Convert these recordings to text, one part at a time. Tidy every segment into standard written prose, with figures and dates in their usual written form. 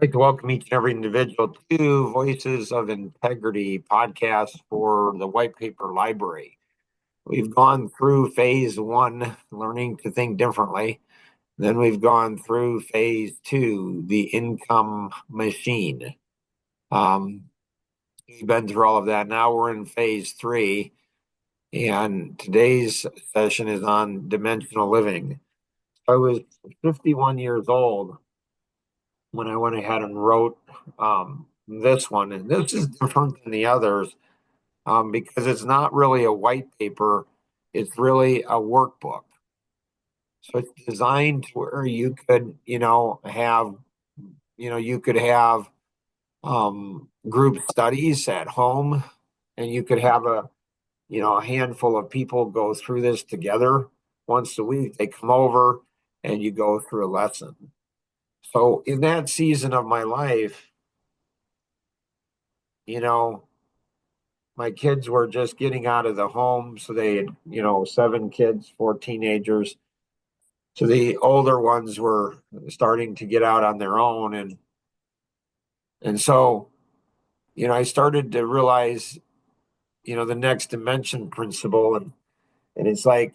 I'd like to welcome each and every individual to Voices of Integrity podcast for the White Paper Library. We've gone through phase one, learning to think differently. Then we've gone through phase two, the income machine. We've been through all of that. Now we're in phase three, and today's session is on dimensional living. I was 51 years old when I went ahead and wrote this one. And this is different than the others because it's not really a white paper, it's really a workbook. So it's designed to where you could, have group studies at home, and you could have a handful of people go through this together once a week. They come over and you go through a lesson. So in that season of my life, my kids were just getting out of the home. So they had, 7 kids, 4 teenagers. So the older ones were starting to get out on their own. And so, I started to realize, the next dimension principle. And it's like,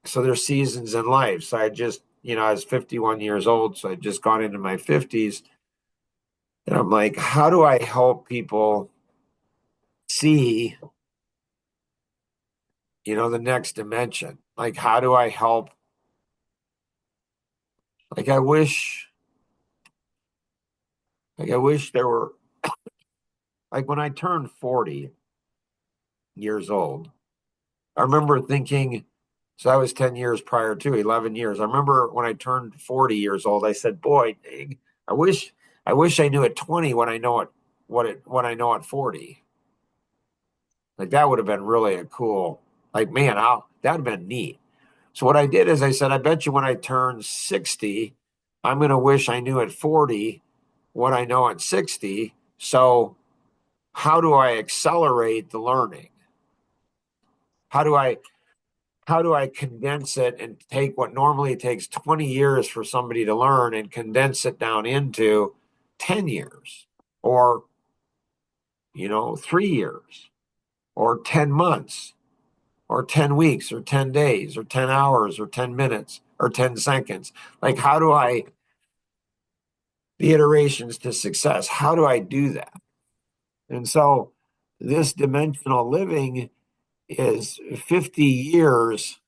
so there's seasons in life. So I just, I was 51 years old. So I'd just gone into my 50s. And I'm like, how do I help people see, the next dimension? Like, how do I help? Like, I wish there were, like, when I turned 40 years old, I remember thinking, so I was 10 years prior to 11 years. I remember when I turned 40 years old, I said, boy, dang, I wish I knew at 20 what I know I know at 40. Like, that would have been really a cool, like, man, that would have been neat. So what I did is I said, I bet you when I turn 60, I'm going to wish I knew at 40 what I know at 60. So how do I accelerate the learning? How do I condense it and take what normally takes 20 years for somebody to learn and condense it down into 10 years or 3 years or 10 months or 10 weeks or 10 days or 10 hours or 10 minutes or 10 seconds? Like, the iterations to success, how do I do that? And so this dimensional living is 50 years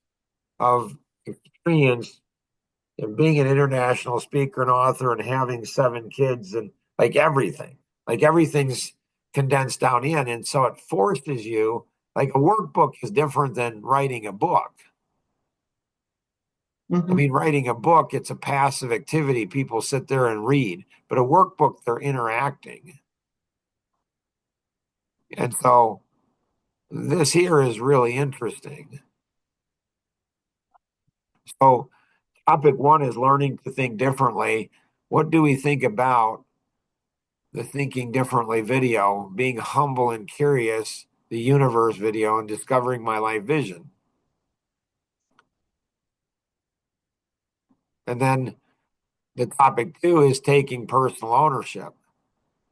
of experience and being an international speaker and author and having 7 kids and like everything's condensed down in. And so it forces you, like a workbook is different than writing a book. Mm-hmm. I mean, writing a book, it's a passive activity. People sit there and read, but a workbook, they're interacting. And so this here is really interesting. So topic 1 is learning to think differently. What do we think about the Thinking Differently video, being humble and curious, the universe video, and discovering my life vision? And then the topic 2 is taking personal ownership.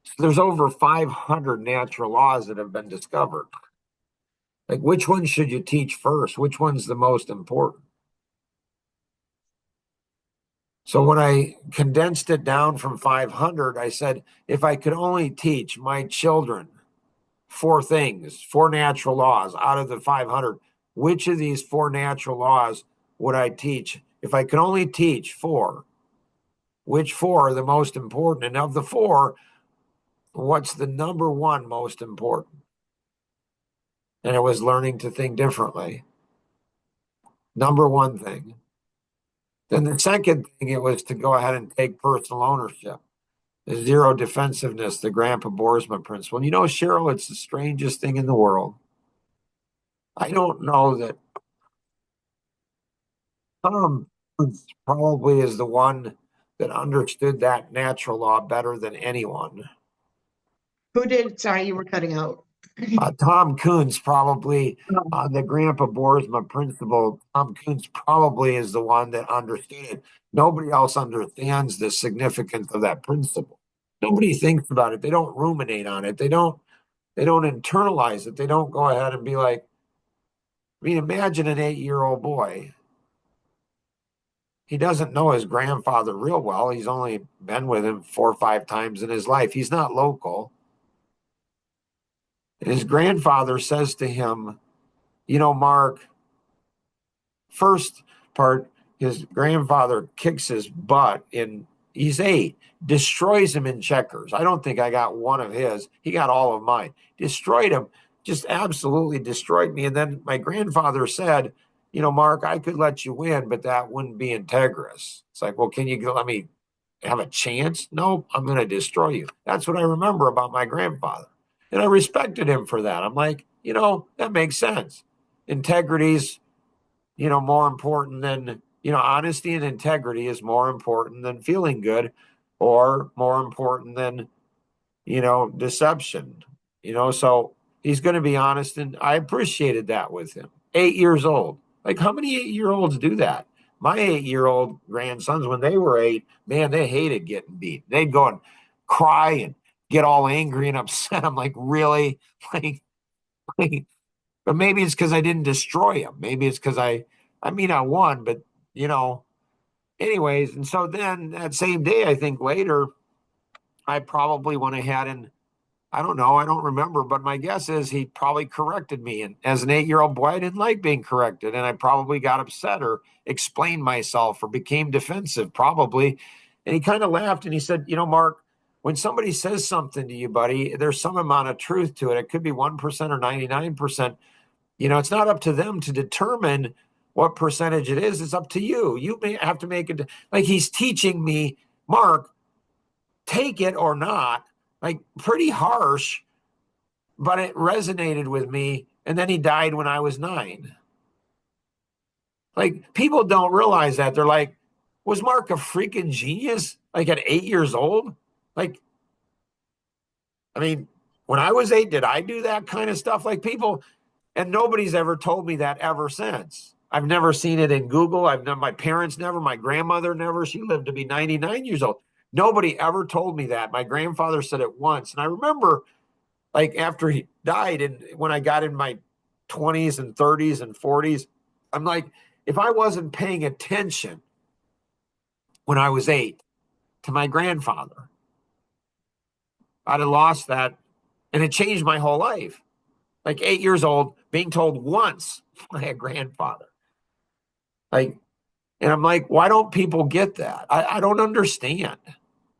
So there's over 500 natural laws that have been discovered. Like, which one should you teach first? Which one's the most important? So when I condensed it down from 500, I said, if I could only teach my children 4 things, 4 natural laws out of the 500, which of these 4 natural laws would I teach? If I could only teach 4, which 4 are the most important? And of the 4, what's the number 1 most important? And it was learning to think differently. Number 1 thing. Then the second thing, it was to go ahead and take personal ownership. The zero defensiveness, the Grandpa Boersma principle. And Cheryl, it's the strangest thing in the world. I don't know that Tom probably is the one that understood that natural law better than anyone. Who did? Sorry, you were cutting out. Tom Kuntz probably, on the Grandpa Boersma principle, Tom Kuntz probably is the one that understood it. Nobody else understands the significance of that principle. Nobody thinks about it. They don't ruminate on it. They don't internalize it. They don't go ahead and be like, I mean, imagine an 8-year-old boy. He doesn't know his grandfather real well. He's only been with him 4 or 5 times in his life. He's not local. And his grandfather says to him, Mark, first part, his grandfather kicks his butt he's 8, destroys him in checkers. I don't think I got one of his. He got all of mine. Destroyed him, just absolutely destroyed me. And then my grandfather said, Mark, I could let you win, but that wouldn't be integrous. It's like, well, can you let me have a chance? No, I'm going to destroy you. That's what I remember about my grandfather. And I respected him for that. I'm like, that makes sense. Integrity's more important than, honesty and integrity is more important than feeling good or more important than, deception, so he's going to be honest. And I appreciated that with him. 8 years old. Like, how many 8-year-olds do that? My 8-year-old grandsons, when they were 8, man, they hated getting beat. They'd go and cry and get all angry and upset. I'm like, really? Like, but maybe it's because I didn't destroy him. Maybe it's because I won, but you know, anyways. And so then that same day, I think later, I probably went ahead and I don't know, I don't remember, but my guess is he probably corrected me. And as an 8-year-old boy, I didn't like being corrected, and I probably got upset or explained myself or became defensive, probably. And he kind of laughed and he said, Mark, when somebody says something to you, buddy, there's some amount of truth to it. It could be 1% or 99%. It's not up to them to determine what percentage it is. It's up to you. You may have to make it like he's teaching me, Mark, take it or not, like pretty harsh, but it resonated with me. And then he died when I was 9. Like, people don't realize that. They're like, was Mark a freaking genius? Like at 8 years old? Like, I mean, when I was 8, did I do that kind of stuff? Like, people, and nobody's ever told me that ever since. I've never seen it in Google. My parents never, my grandmother never. She lived to be 99 years old. Nobody ever told me that. My grandfather said it once. And I remember, like, after he died, and when I got in my 20s and 30s and 40s, I'm like, if I wasn't paying attention when I was 8 to my grandfather, I'd have lost that. And it changed my whole life. Like, 8 years old, being told once by a grandfather. Like, and I'm like, why don't people get that? I don't understand.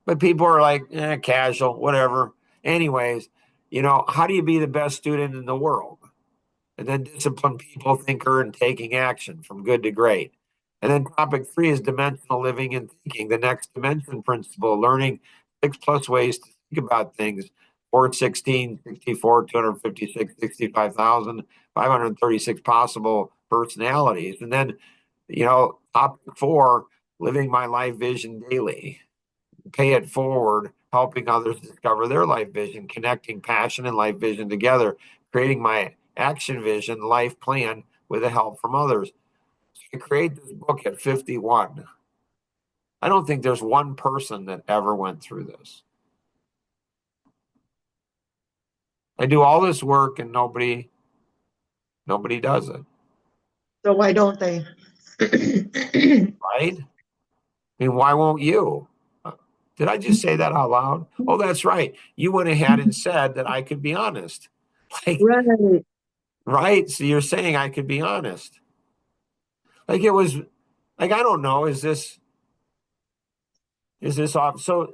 But people are like, casual, whatever. Anyways, how do you be the best student in the world? And then discipline, people, thinker, and taking action from good to great. And then topic 3 is dimensional living and thinking, the next dimension principle, learning 6 plus ways to think about things. 416, 64, 256, 65,000, 536 possible personalities. And then, topic 4, living my life vision daily. Pay it forward, helping others discover their life vision, connecting passion and life vision together, creating my action vision, life plan with the help from others. So I create this book at 51. I don't think there's one person that ever went through this. I do all this work and nobody does it. So why don't they? Right? I mean, why won't you? Did I just say that out loud? Oh, that's right. You went ahead and said that I could be honest. Like, Right. right? So you're saying I could be honest. Like, it was like, I don't know, is this off? So,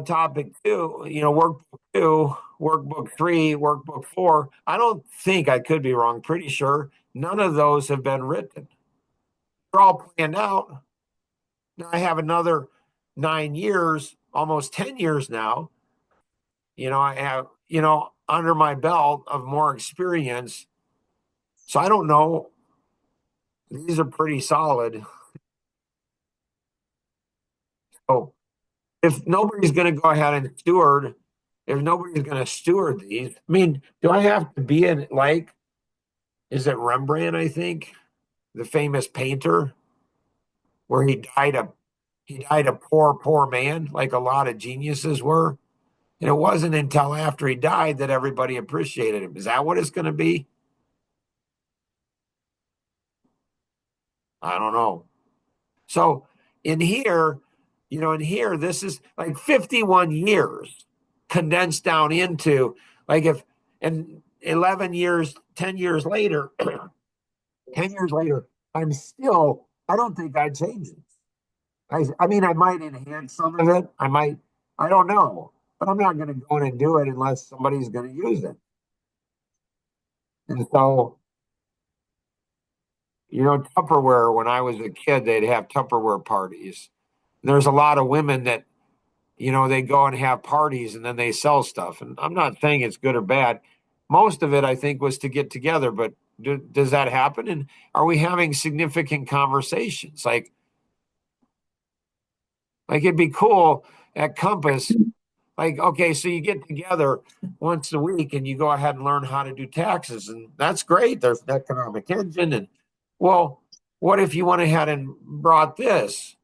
topic 2, workbook 2, workbook 3, workbook 4. I don't think, I could be wrong, pretty sure none of those have been written. They're all planned out. Now I have another 9 years, almost 10 years now. I have, under my belt of more experience. So I don't know. These are pretty solid. So if nobody's going to go ahead and if nobody's going to steward these, I mean, do I have to be in, like, is it Rembrandt, I think, the famous painter, where he died a poor man, like a lot of geniuses were? And it wasn't until after he died that everybody appreciated him. Is that what it's going to be? I don't know. So in here, this is like 51 years condensed down into like if, and 11 years, 10 years later, 10 years later, I don't think I'd change it. I mean, I might enhance some of it. I don't know, but I'm not going to go in and do it unless somebody's going to use it. And so, Tupperware, when I was a kid, they'd have Tupperware parties. There's a lot of women that, they go and have parties and then they sell stuff. And I'm not saying it's good or bad. Most of it, I think, was to get together. But does that happen? And are we having significant conversations? Like it'd be cool at Compass. Like, okay, so you get together once a week and you go ahead and learn how to do taxes, and that's great. There's an economic engine. And well, what if you went ahead and brought this?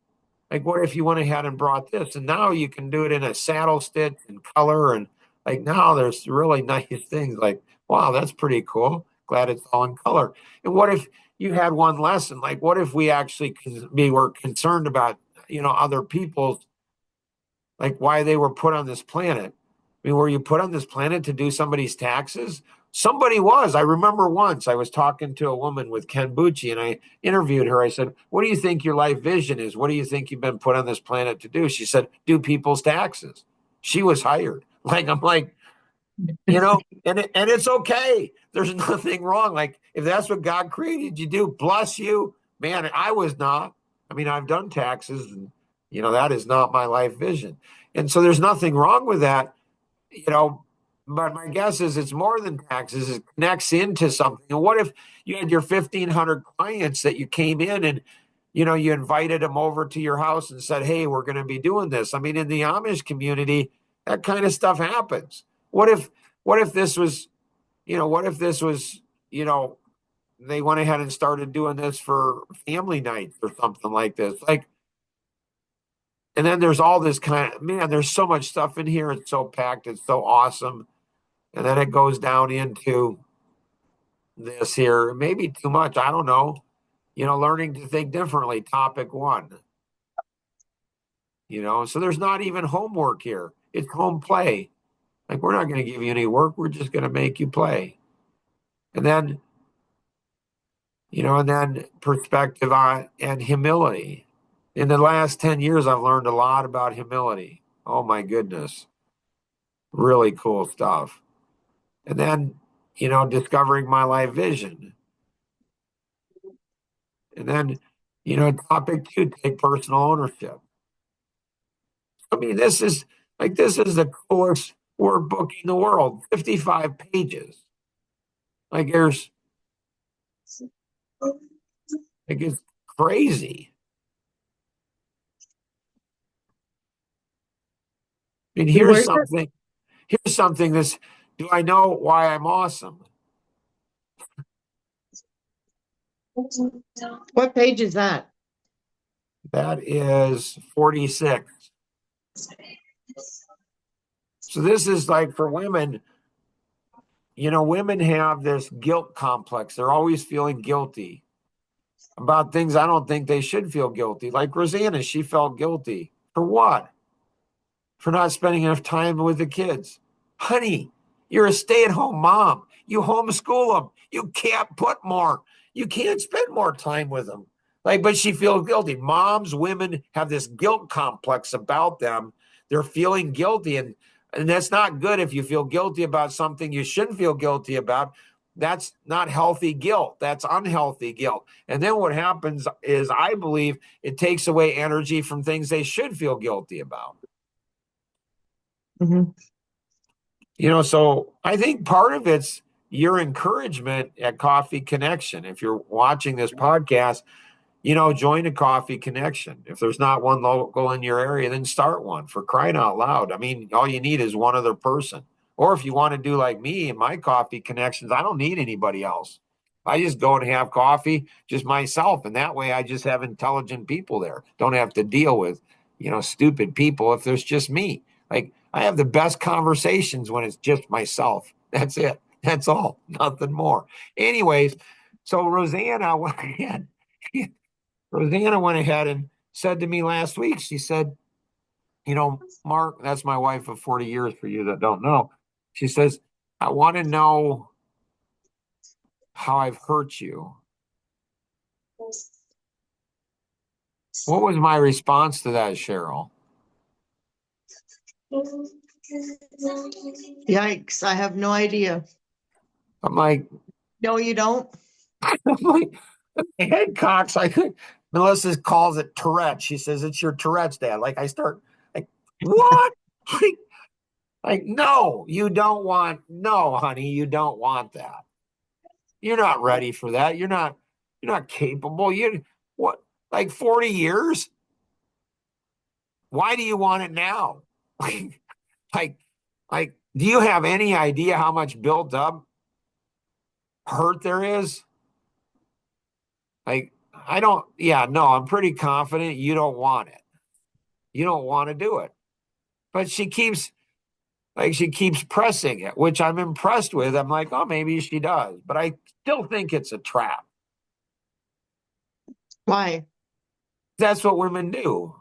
Like, what if you went ahead and brought this? And now you can do it in a saddle stitch and color. And like now there's really nice things like, wow, that's pretty cool. Glad it's all in color. And what if you had one lesson? Like, what if we actually were concerned about, other people's, like why they were put on this planet? I mean, were you put on this planet to do somebody's taxes? Somebody was. I remember once I was talking to a woman with Ken Bucci and I interviewed her. I said, what do you think your life vision is? What do you think you've been put on this planet to do? She said, do people's taxes. She was hired. Like, I'm like, and it's okay. There's nothing wrong. Like, if that's what God created you to do, bless you. Man, I was not. I mean, I've done taxes and, that is not my life vision. And so there's nothing wrong with that, but my guess is it's more than taxes. It connects into something. And what if you had your 1,500 clients that you came in and, you invited them over to your house and said, hey, we're going to be doing this. I mean, in the Amish community, that kind of stuff happens. What if, what if this was, what if this was, they went ahead and started doing this for family nights or something like this? Like, and then there's all this kind of, man, there's so much stuff in here. It's so packed. It's so awesome. And then it goes down into this here, maybe too much. I don't know. Learning to think differently. Topic one. So there's not even homework here. It's home play. Like we're not going to give you any work. We're just going to make you play. And then, and then perspective on and humility. In the last 10 years, I've learned a lot about humility. Oh my goodness. Really cool stuff. And then, discovering my life vision. And then, topic two, take personal ownership. I mean, this is the coolest workbook in the world, 55 pages. Like it's crazy. I mean, here's something this, do I know why I'm awesome? What page is that? That is 46. So this is like for women, women have this guilt complex. They're always feeling guilty about things I don't think they should feel guilty. Like Rosanna, she felt guilty. For what? For not spending enough time with the kids. Honey, you're a stay-at-home mom. You homeschool them. You can't put more. You can't spend more time with them. Like, but she feels guilty. Moms, women have this guilt complex about them. They're feeling guilty. And that's not good if you feel guilty about something you shouldn't feel guilty about. That's not healthy guilt. That's unhealthy guilt. And then what happens is, I believe, it takes away energy from things they should feel guilty about. Mhm. So I think part of it's your encouragement at Coffee Connection. If you're watching this podcast, join a Coffee Connection. If there's not one local in your area, then start one, for crying out loud. I mean, all you need is one other person. Or if you want to do like me and my Coffee Connections, I don't need anybody else. I just go and have coffee just myself. And that way I just have intelligent people there. Don't have to deal with, stupid people if there's just me. Like, I have the best conversations when it's just myself. That's it. That's all. Nothing more. Anyways, so Rosanna went ahead. Rosanna went ahead and said to me last week, she said, Mark, that's my wife of 40 years for you that don't know. She says, I want to know how I've hurt you. What was my response to that, Cheryl? Yikes, I have no idea. I'm like, No, you don't? I'm like, head cocks. I think Melissa calls it Tourette. She says it's your Tourette's, Dad. Like I start like, what? like, no, you don't want, no, honey, you don't want that. You're not ready for that. You're not capable. You what like 40 years? Why do you want it now? like, like, do you have any idea how much built up hurt there is? Like, I don't, yeah, no, I'm pretty confident you don't want it. You don't want to do it. But she keeps pressing it, which I'm impressed with. I'm like, oh, maybe she does. But I still think it's a trap. Why? That's what women do.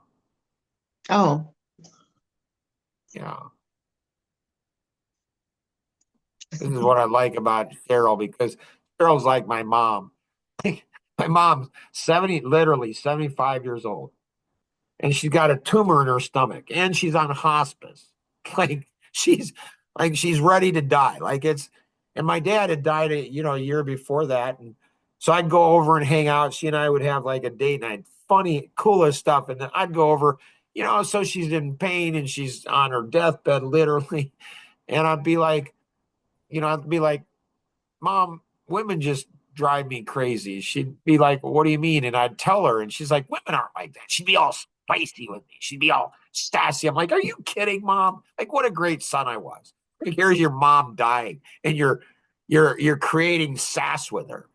Oh, Yeah. This is what I like about Cheryl because Cheryl's like my mom. My mom's 70, literally 75 years old. And she's got a tumor in her stomach and she's on hospice. Like she's she's ready to die. And my dad had died a year before that. And so I'd go over and hang out. She and I would have like a date night, funny, coolest stuff. And then I'd go over, so she's in pain and she's on her deathbed, literally. And I'd be like, Mom, women just drive me crazy. She'd be like, What do you mean? And I'd tell her, and she's like, Women aren't like that. She'd be all spicy with me. She'd be all sassy. I'm like, Are you kidding, Mom? Like, what a great son I was. Like, here's your mom dying, and you're creating sass with her.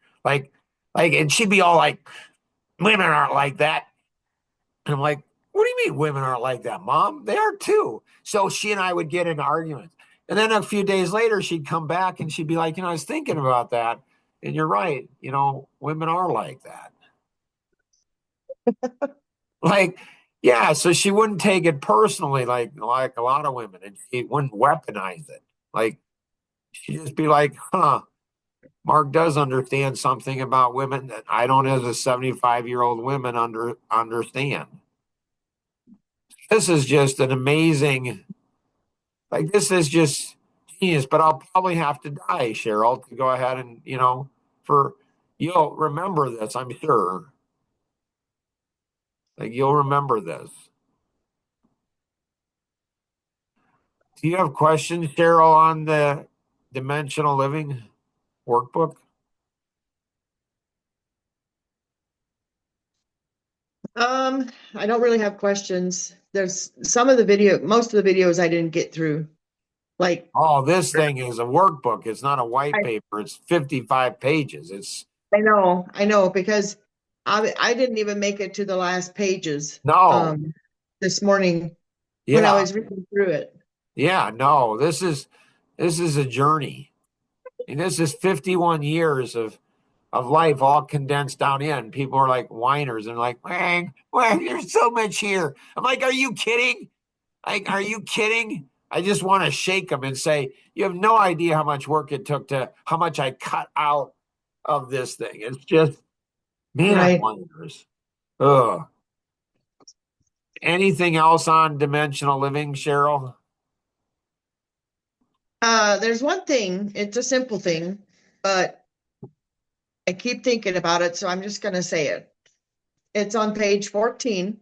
And she'd be all like, Women aren't like that. And I'm like, What do you mean women aren't like that, Mom? They are too. So she and I would get in arguments. And then a few days later, she'd come back and she'd be like, I was thinking about that. And you're right. Women are like that. Like, yeah. So she wouldn't take it personally, like a lot of women, and she wouldn't weaponize it. Like, she'd just be like, huh, Mark does understand something about women that I don't as a 75-year-old woman understand. This is just an amazing, this is just genius, but I'll probably have to die, Cheryl, to go ahead and, you'll remember this, I'm sure. Like, you'll remember this. Do you have questions, Cheryl, on the dimensional living workbook? I don't really have questions. There's most of the videos I didn't get through. Like, Oh, this thing is a workbook. It's not a white paper. It's 55 pages. It's I know, because I didn't even make it to the last pages no, this morning when I yeah, was reading through it. yeah, no. This is a journey. And this is 51 years of life all condensed down in. People are like whiners and like, Wang, there's so much here. I'm like, are you kidding? Like, are you kidding? I just want to shake them and say, you have no idea how much work it took how much I cut out of this thing. It's just, man, Right. whiners. Ugh. Anything else on dimensional living, Cheryl? There's one thing, it's a simple thing, but I keep thinking about it, so I'm just gonna say it. It's on page 14.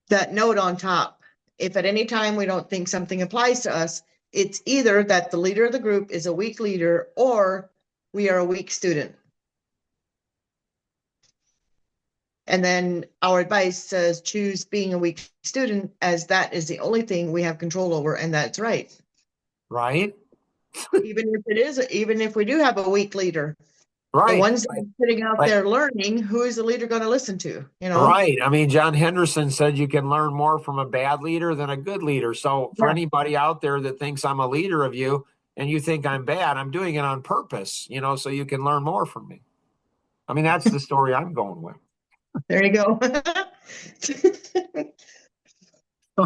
That note on top. If at any time we don't think something applies to us, it's either that the leader of the group is a weak leader or we are a weak student. And then our advice says choose being a weak student, as that is the only thing we have control over, and that's right. Right? Even if we do have a weak leader. The Right. ones that are sitting out Like, there learning, who is the leader going to listen to? right. I mean, John Henderson said you can learn more from a bad leader than a good leader. So for Yeah. anybody out there that thinks I'm a leader of you and you think I'm bad, I'm doing it on purpose, so you can learn more from me. I mean, that's the story I'm going with. There you go.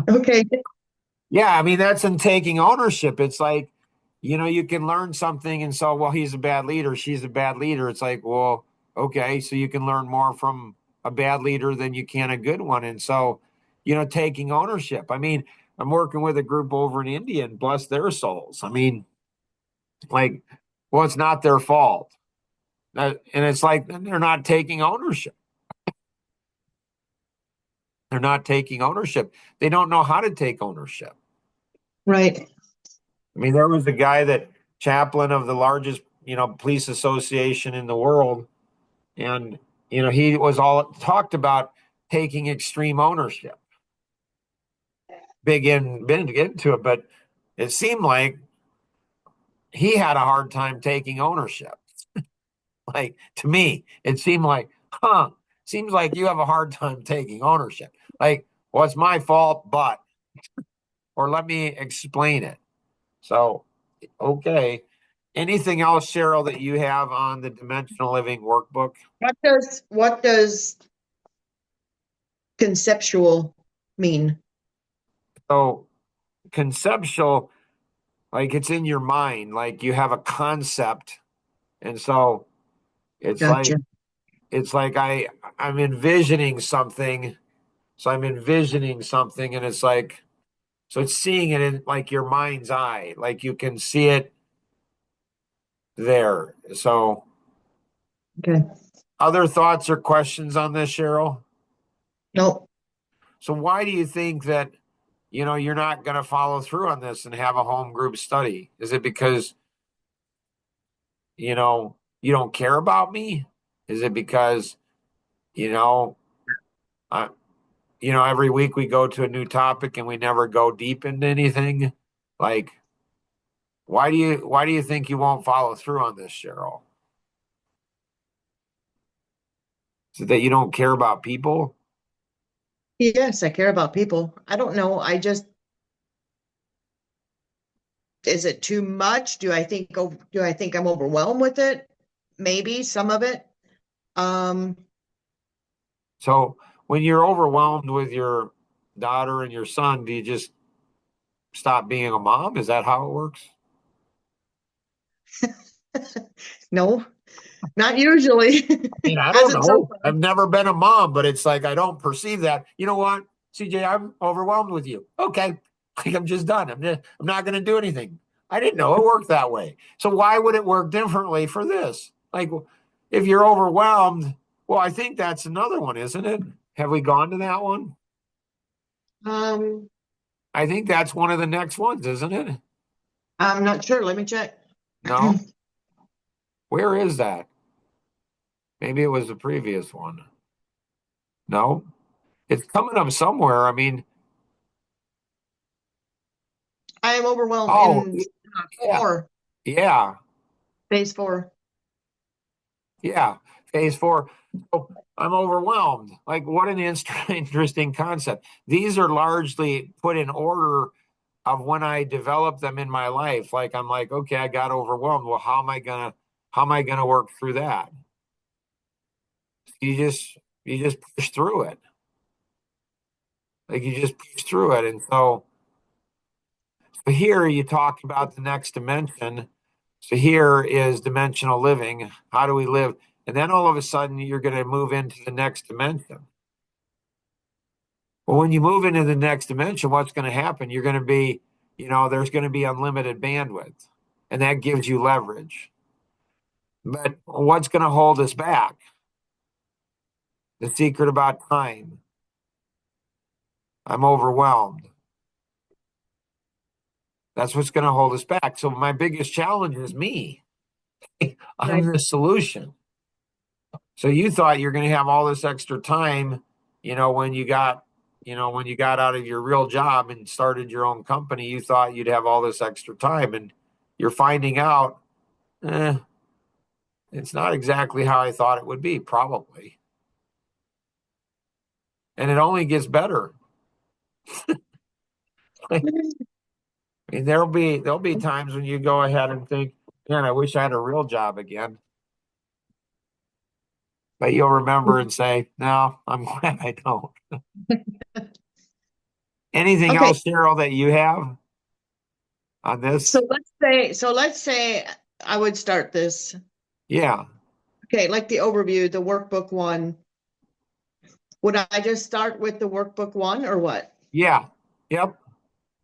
Okay. Yeah, I mean, that's in taking ownership. It's like, you can learn something and so, well, he's a bad leader, she's a bad leader. It's like, well, okay, so you can learn more from a bad leader than you can a good one. And so, taking ownership. I mean, I'm working with a group over in India and bless their souls. I mean, like, well, it's not their fault. And it's like they're not taking ownership. They're not taking ownership. They don't know how to take ownership. Right. I mean, there was a guy that chaplain of the largest, police association in the world, and he was all talked about taking extreme ownership. Big into it, but it seemed like he had a hard time taking ownership. Like to me, it seemed like, seems like you have a hard time taking ownership. Like, well, it's my fault, but, or let me explain it. So, okay. Anything else, Cheryl, that you have on the Dimensional Living workbook? What does conceptual mean? So, conceptual, like it's in your mind, like you have a concept, and so it's like Gotcha. it's like I'm envisioning something. So I'm envisioning something, and it's like so it's seeing it in like your mind's eye, like you can see it there. So, Okay. other thoughts or questions on this, Cheryl? No. So why do you think that you're not going to follow through on this and have a home group study? Is it because you don't care about me? Is it because you know I, every week we go to a new topic and we never go deep into anything? Like, why do you think you won't follow through on this, Cheryl? Is it that you don't care about people? Yes, I care about people. I don't know. Is it too much? Do I think I'm overwhelmed with it? Maybe some of it. Um, So when you're overwhelmed with your daughter and your son, do you just stop being a mom? Is that how it works? no, not usually. Mean, I don't Hasn't so know. far. I've never been a mom, but it's like I don't perceive that. You know what, CJ? I'm overwhelmed with you. Okay, like I'm just done. I'm not going to do anything. I didn't know it worked that way. So why would it work differently for this? Like, if you're overwhelmed, well, I think that's another one, isn't it? Have we gone to that one? Um, I think that's one of the next ones, isn't it? I'm not sure. Let me check. No, where is that? Maybe it was the previous one. No, it's coming up somewhere. I mean, I am overwhelmed oh, in yeah, four, yeah. phase four. Yeah, phase four. So I'm overwhelmed. Like, what an interesting concept. These are largely put in order of when I develop them in my life. Like, I'm like, okay, I got overwhelmed. Well, how am I gonna work through that? You just push through it. Like you just push through it. And so here you talk about the next dimension. So here is dimensional living. How do we live? And then all of a sudden you're going to move into the next dimension. Well, when you move into the next dimension, what's going to happen? You're going to be, there's going to be unlimited bandwidth, and that gives you leverage. But what's going to hold us back? The secret about time. I'm overwhelmed. That's what's going to hold us back. So my biggest challenge is me. Right. I'm the solution. So you thought you're going to have all this extra time, when you got out of your real job and started your own company, you thought you'd have all this extra time, and you're finding out, it's not exactly how I thought it would be, probably. And it only gets better. I mean, there'll be times when you go ahead and think, man, I wish I had a real job again. But you'll remember and say, no, I'm glad I don't. Anything Okay, else, Cheryl, that you have on this? so let's say I would start this. Yeah. Okay, like the overview, the workbook one. Would I just start with the workbook one or what? Yeah. Yep.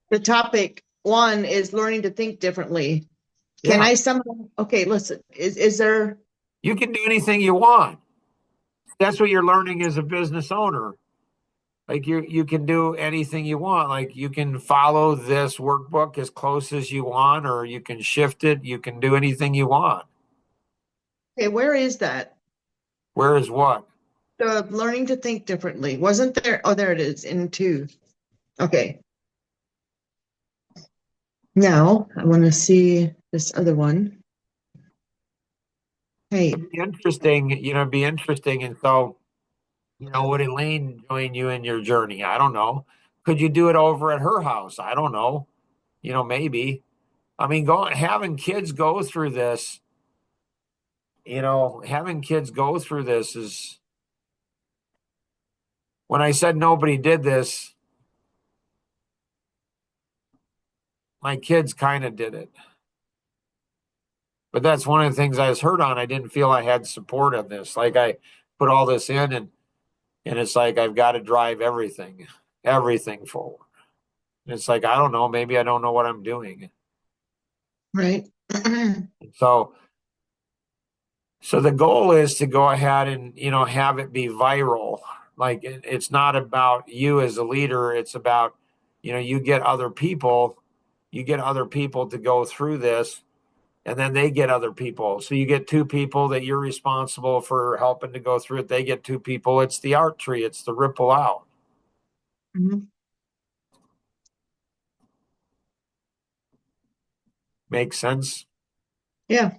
The topic one is learning to think differently. Can Yeah. I somehow, okay, listen, is there, You can do anything you want. That's what you're learning as a business owner. Like you can do anything you want. Like you can follow this workbook as close as you want, or you can shift it. You can do anything you want. okay, where is that? Where is what? The learning to think differently. Wasn't there? Oh, there it is in two. Okay. Now I want to see this other one. Hey, It'd be interesting, be interesting. And so, would Elaine join you in your journey? I don't know. Could you do it over at her house? I don't know. Maybe. I mean, having kids go through this, having kids go through this is when I said nobody did this, my kids kind of did it. But that's one of the things I was hurt on. I didn't feel I had support on this. Like I put all this in and it's like I've got to drive everything forward. And it's like I don't know, maybe I don't know what I'm doing. right. So so the goal is to go ahead and have it be viral. Like it's not about you as a leader, it's about you get other people to go through this and then they get other people. So you get two people that you're responsible for helping to go through it. They get two people. It's the art tree. It's the ripple out. Mhm. Makes sense. Yeah.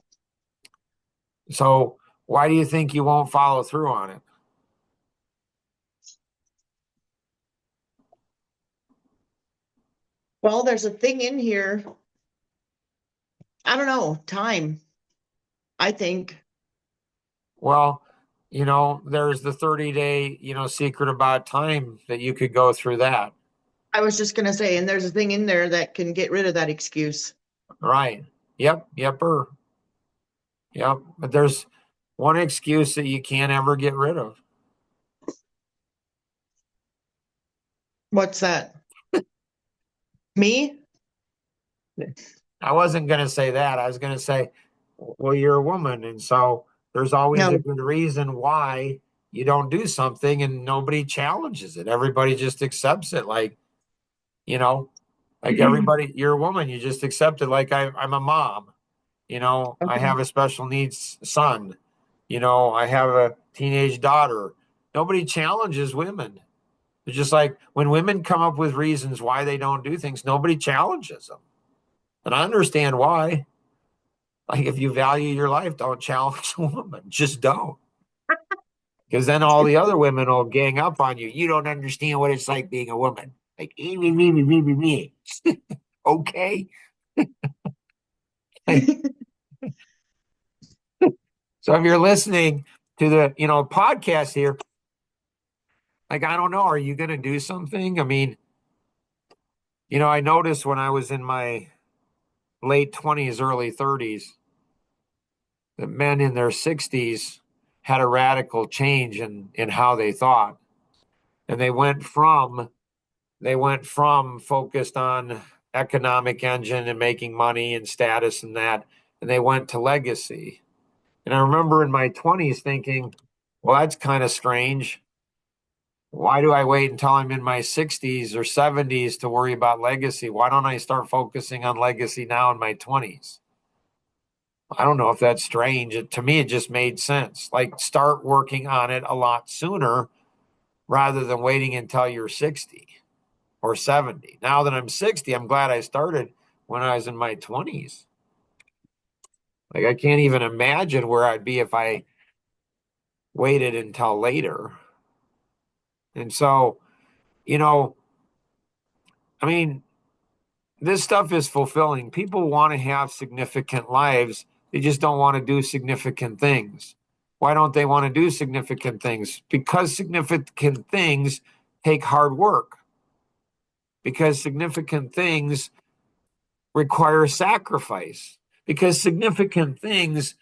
So why do you think you won't follow through on it? Well, there's a thing in here. I don't know, time, I think. Well, there's the 30-day, secret about time that you could go through that. I was just gonna say, and there's a thing in there that can get rid of that excuse. Right. Yep. Yepper. Yep. But there's one excuse that you can't ever get rid of. What's that? Me? I wasn't going to say that. I was going to say, well, you're a woman. And so there's always a No. good reason why you don't do something and nobody challenges it. Everybody just accepts it. You know, like everybody, you're a woman. You just accept it. Like I'm a mom, I Okay. have a special needs son, I have a teenage daughter. Nobody challenges women. It's just like when women come up with reasons why they don't do things, nobody challenges them. And I understand why. Like if you value your life, don't challenge a woman. Just don't. Because then all the other women will gang up on you. You don't understand what it's like being a woman. Like me, me, me, me, me, me. Okay. So if you're listening to the podcast here, like I don't know, are you gonna do something? I mean, I noticed when I was in my late 20s, early 30s, that men in their 60s had a radical change in how they thought. And they went from focused on economic engine and making money and status and that, and they went to legacy. And I remember in my 20s thinking, well, that's kind of strange. Why do I wait until I'm in my 60s or 70s to worry about legacy? Why don't I start focusing on legacy now in my 20s? I don't know if that's strange. To me, it just made sense. Like start working on it a lot sooner rather than waiting until you're 60 or 70. Now that I'm 60, I'm glad I started when I was in my 20s. Like I can't even imagine where I'd be if I waited until later. And so, you know, I mean, this stuff is fulfilling. People want to have significant lives. They just don't want to do significant things. Why don't they want to do significant things? Because significant things take hard work. Because significant things require sacrifice. Because significant things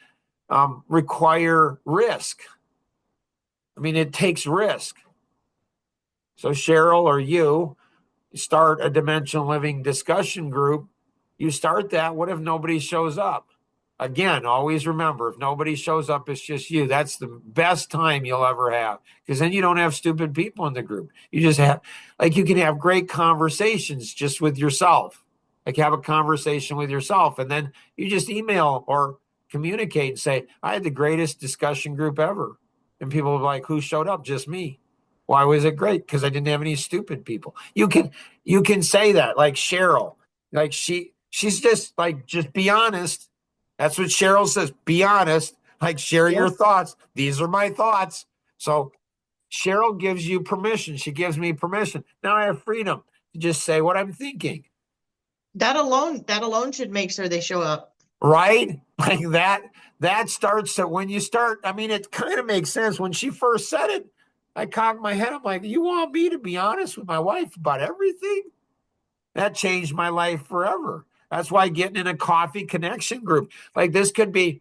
require risk. I mean, it takes risk. So, Cheryl or you start a dimensional living discussion group. You start that. What if nobody shows up? Again, always remember, if nobody shows up, it's just you. That's the best time you'll ever have, because then you don't have stupid people in the group. You just have, like, you can have great conversations just with yourself. Like, have a conversation with yourself, and then you just email or communicate and say, I had the greatest discussion group ever. And people are like, who showed up? Just me. Why was it great? Because I didn't have any stupid people. You can say that, like Cheryl, like she's just like, just be honest. That's what Cheryl says. Be honest. Like, share your Yep. thoughts. These are my thoughts. So Cheryl gives you permission. She gives me permission. Now I have freedom to just say what I'm thinking. That alone should make sure they show up. Right? Like that starts to, when you start, I mean, it kind of makes sense. When she first said it, I cocked my head. I'm like, you want me to be honest with my wife about everything? That changed my life forever. That's why getting in a coffee connection group, like this could be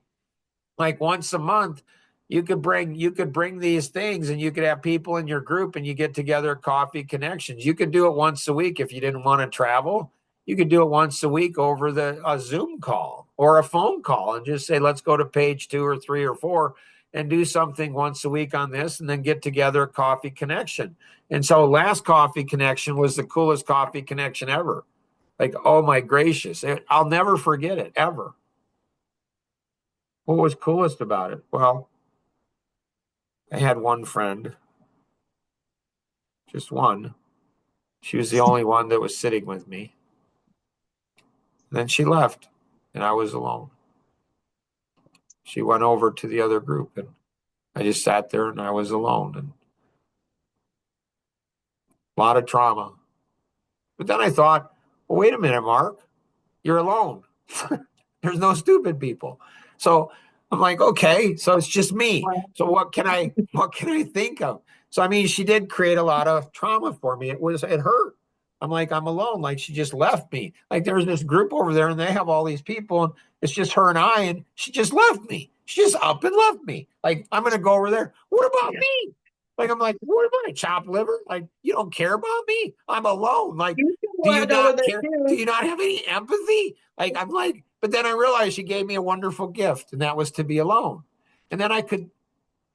like once a month. You could bring these things, and you could have people in your group, and you get together at coffee connections. You could do it once a week if you didn't want to travel. You could do it once a week over a Zoom call or a phone call, and just say, let's go to page 2 or 3 or 4 and do something once a week on this, and then get together at coffee connection. And so last coffee connection was the coolest coffee connection ever. Like, oh my gracious, I'll never forget it ever. What was coolest about it? Well, I had one friend, just one. She was the only one that was sitting with me. And then she left, and I was alone. She went over to the other group, and I just sat there, and I was alone, and a lot of trauma. But then I thought, well, wait a minute, Mark, you're alone. There's no stupid people. So I'm like, okay, so it's just me. So what can I think of? So I mean, she did create a lot of trauma for me. It hurt. I'm like, I'm alone. Like, she just left me. Like, there's this group over there, and they have all these people, and it's just her and I, and she just left me. She just up and left me. Like, I'm gonna go over there. What about me? Like, I'm like, what am I, chopped liver? Like, you don't care about me? I'm alone. Like, You can do you went over not there care? Do too. you not have any empathy? Like, I'm like, but then I realized she gave me a wonderful gift, and that was to be alone. And then I could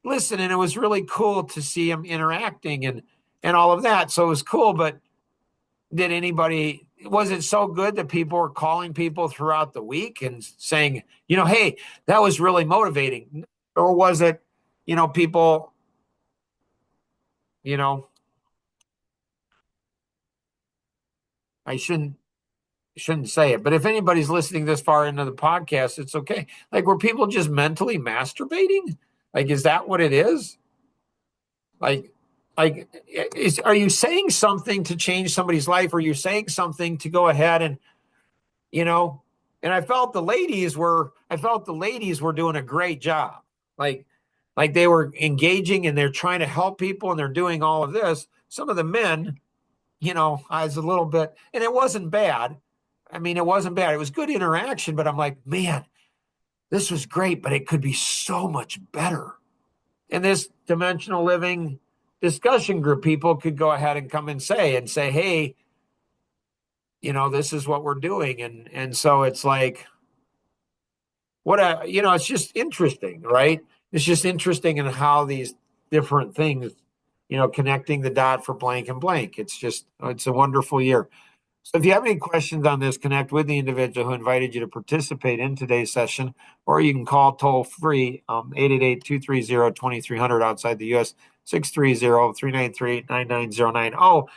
listen, and it was really cool to see him interacting and all of that. So it was cool. But did anybody, was it so good that people were calling people throughout the week and saying, hey, that was really motivating? Or was it, people, you know, I shouldn't say it, but if anybody's listening this far into the podcast, it's okay. Like, were people just mentally masturbating? Like, is that what it is? Like, are you saying something to change somebody's life? Or are you saying something to go ahead and, you know, and I felt the ladies were doing a great job. Like, they were engaging, and they're trying to help people, and they're doing all of this. Some of the men, I was a little bit, and it wasn't bad. I mean, it wasn't bad. It was good interaction, but I'm like, man, this was great, but it could be so much better. And this dimensional living discussion group, people could go ahead and come and say, hey, this is what we're doing. And so it's like, it's just interesting, right? It's just interesting in how these different things, connecting the dot for blank and blank. It's a wonderful year. So if you have any questions on this, connect with the individual who invited you to participate in today's session, or you can call toll free 888-230-2300 outside the U.S., 630-393-9909. Oh,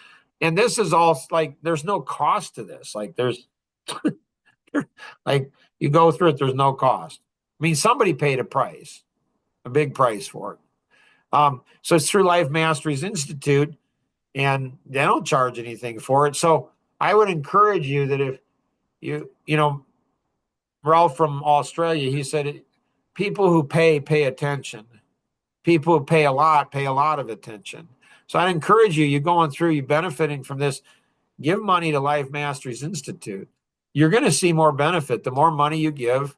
and this is all like, there's no cost to this. Like, there's like, you go through it, there's no cost. I mean, somebody paid a price, a big price for it. So it's through Life Masteries Institute, and they don't charge anything for it. So I would encourage you that if you know, Ralph from Australia, he said, people who pay attention. People who pay a lot of attention. So I encourage you, you're going through, you're benefiting from this, give money to Life Masteries Institute. You're going to see more benefit. The more money you give,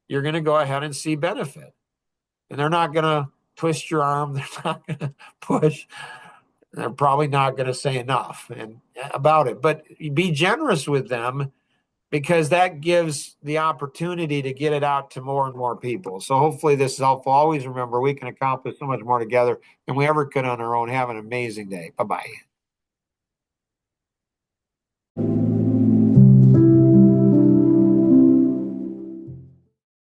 you're going to go ahead and see benefit. And they're not going to twist your arm. They're not going to push. They're probably not going to say enough and about it. But be generous with them, because that gives the opportunity to get it out to more and more people. So hopefully this is helpful. Always remember, we can accomplish so much more together than we ever could on our own. Have an amazing day. Bye-bye.